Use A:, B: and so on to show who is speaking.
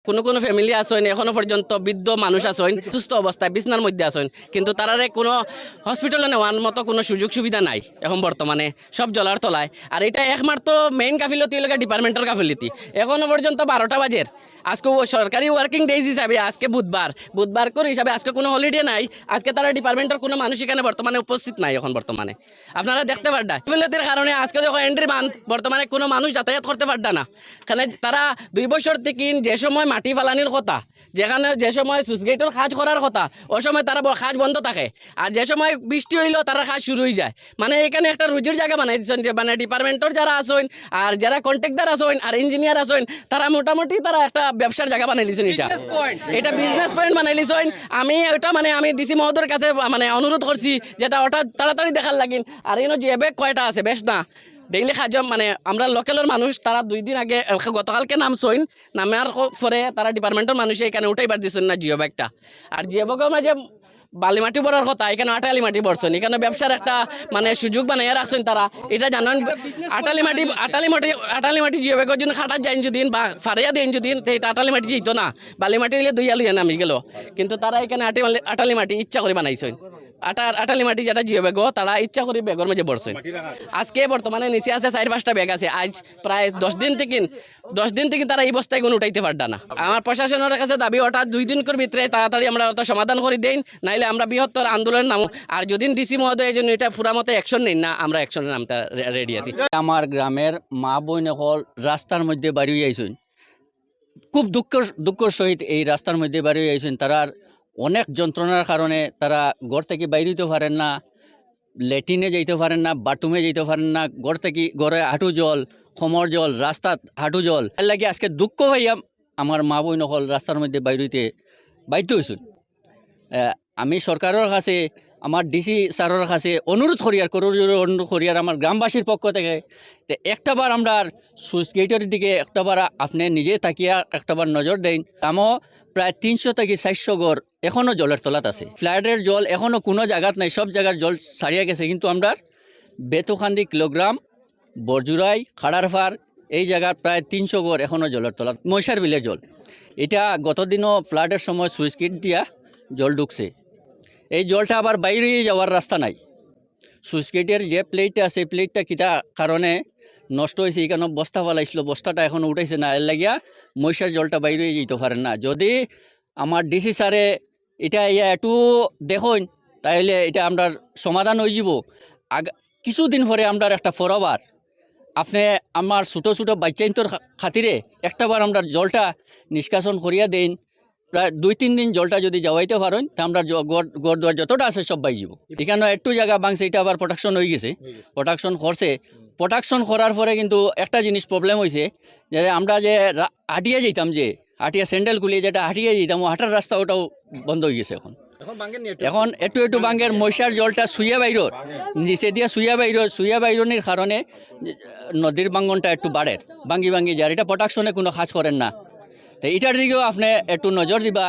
A: কোনো ফ্যামিলি আসেন এখনো পর্যন্ত বৃদ্ধ মানুষ আসেন সুস্থ অবস্থায় বিছনার মধ্যে আসেন, কিন্তু তারারে কোনো হসপিটালে নেওয়ার মতো কোনো সুযোগ সুবিধা নাই এখন বর্তমানে, সব জলার তলায়। আর এটা একমাত্র মেইন গাফিলতি হলো ডিপার্টমেন্টের গাফিলতি। এখনো পর্যন্ত 12টা বাজের, আজকে সরকারি ওয়ার্কিং ডেজ হিসাবে আজকে বুধবার করে হিসাবে আজকে কোনো হলিডে নাই। আজকে তারা ডিপার্টমেন্টের কোনো মানুষ এখানে বর্তমানে উপস্থিত নাই এখন বর্তমানে, আপনারা দেখতে পারবেন। গাফিলতির কারণে আজকে দেখো এন্ট্রি বান্ধ, বর্তমানে কোনো মানুষ যাতায়াত করতে পারত না। এখানে তারা 2 বছর থেকে যে সময় মাটি ফালানির কথা, যেখানে যে সময় সুইচ গেটের কাজ করার কথা, ওই সময় তারা কাজ বন্ধ থাকে। আর যে সময় বৃষ্টি হইলো তারা কাজ শুরু হয়ে যায়। মানে এখানে একটা রুজির জায়গা বানাই দিচ্ছেন, মানে ডিপার্টমেন্টের যারা আসেন আর যারা কন্ট্রাক্টর আসেন আর ইঞ্জিনিয়ার আসেন, তারা মোটামুটি তারা একটা ব্যবসার জায়গা বানাই দিচ্ছেন। এটা বিজনেস পয়েন্ট বানাই দিচ্ছেন। আমি এটা মানে আমি ডিসি মহোদয়ের কাছে মানে অনুরোধ করছি যেটা ওটা তাড়াতাড়ি দেখার লাগিন। আর এনে যে ব্যাগ কয়টা আছে বেশ না ডেইলি কাজ, মানে আমরা লোকালের মানুষ, তারা 2 দিন আগে গতকালকে নামছইন, নামার পরে তারা ডিপার্টমেন্টের মানুষ এখানে উঠাইবার দিচ্ছেন না জিও ব্যাগটা। আর জিও ব্যাগের মাঝে বালিমাটি বড়ার কথা, এখানে আটালি মাটি পড়ছেন, এখানে ব্যবসার একটা মানে সুযোগ বানাইয়া রাখছেন তারা। এটা জানেন আটালি মাটি জিও ব্যাগের জন্য খাটার যাইন যদি বা ফারিয়া দেন যদি, এটা আটালি মাটি যেত না, বালি মাটি হইলে 2 আলু নামি গেল। কিন্তু তারা এখানে আটালি মাটি ইচ্ছা করে বানাইছেন। আটালি মাটি যেটা জিও ব্যাগ তারা ইচ্ছা করে ব্যাগের মাঝে পড়ছেন। আজকে বর্তমানে নিচে আছে 4-5টা ব্যাগ আছে। আজ প্রায় 10 দিন থেকে তারা এই বস্তায় কোনো উঠাইতে পারত না। আমার প্রশাসনের কাছে দাবি ওটা 2 দিন করে ভিতরে তাড়াতাড়ি আমরা ওটা সমাধান করে দেন, নাইলে আমরা বৃহত্তর আন্দোলন নামো। আর যদি ডিসি মহোদয় এই জন্য এটা পুরা মতো অ্যাকশন নেই না, আমরা অ্যাকশনে নামতে রেডি আছি।
B: আমার গ্রামের মা বোন হল রাস্তার মধ্যে বাড়ি আইছেন, খুব দুঃখের সহিত এই রাস্তার মধ্যে বাড়ি আইছেন। তারার অনেক যন্ত্রণার কারণে তারা ঘর থেকে বাইরে হইতে পারেন না, ল্যাট্রিনে যাইতে পারেন না, বাথরুমে যাইতে পারেন না, ঘর থেকে ঘরে হাঁটু জল, কোমর জল, রাস্তাত হাঁটু জল। এর লাগে আজকে দুঃখ হইয়া আমার মা বোন হল রাস্তার মধ্যে বাইরে হইতে বাধ্য হয়েছেন। আমি সরকারের কাছে, আমার ডিসি স্যারের কাছে অনুরোধ করিয়ার আমার গ্রামবাসীর পক্ষ থেকে একটাবার আমরা সুইচ গেটের দিকে একটাবার আপনি নিজে তাকিয়া একটাবার নজর দেন। আমও প্রায় 300 থেকে 400 ঘর এখনও জলের তলাত আছে। ফ্ল্যাটের জল এখনও কোনো জায়গাত নাই, সব জায়গার জল ছাড়িয়ে গেছে। কিন্তু আমরা বেতুখান্দি, কিলোগ্রাম, বরজুরাই, খাড়ারফার এই জায়গার প্রায় 300 ঘর এখনও জলের তলাত। মহিষার বিলের জল, এটা গতদিনও ফ্লাডের সময় সুইচ গেট দিয়া জল ঢুকছে। এই জলটা আবার বাইরে যাওয়ার রাস্তা নাই। সুইচ গেটের যে প্লেটটা আছে, প্লেটটা কিটা কারণে নষ্ট হয়েছে, এখানে বস্তা ফেলাইছিল, বস্তাটা এখন উঠাইছে না। এর লাগিয়া মহিষার জলটা বাইরে যেতে পারেন না। যদি আমার ডিসি স্যারে এটা একটু দেখুন, তাহলে এটা আমরা সমাধান হয়ে যাব। কিছুদিন পরে আমরা একটা ফরবার আপনি আমার ছোটো ছোটো বাচ্চাইন্তর খাতিরে একটাবার আমরা জলটা নিষ্কাশন করিয়া দেন। প্রায় 2-3 দিন জলটা যদি যাওয়াইতে পারেন তা আমরা গড় দুয়ার যতটা আছে সব বাই যাব। এখানে একটু জায়গা বাংছে, এটা আবার প্রোটেকশন হয়ে গেছে, প্রোটেকশন করছে। প্রোটেকশন করার পরে কিন্তু একটা জিনিস প্রবলেম হয়েছে, যে আমরা যে হাঁটিয়ে যেতাম, যে হাঁটিয়া স্যান্ডেল খুলিয়ে যেটা হাঁটিয়ে যেতাম, হাঁটার রাস্তা ওটাও বন্ধ হয়ে গেছে। এখন একটু বাঙ্গের মহিষার জলটা সুইয়া বাইরর নিচে দিয়া সুইয়া বাইরনির কারণে নদীর বাঙ্গনটা একটু বাড়ে, ভাঙ্গি যায়। এটা প্রোটেকশনে কোনো কাজ করেন না। তো এটার দিকেও আপনি একটু নজর দিবা।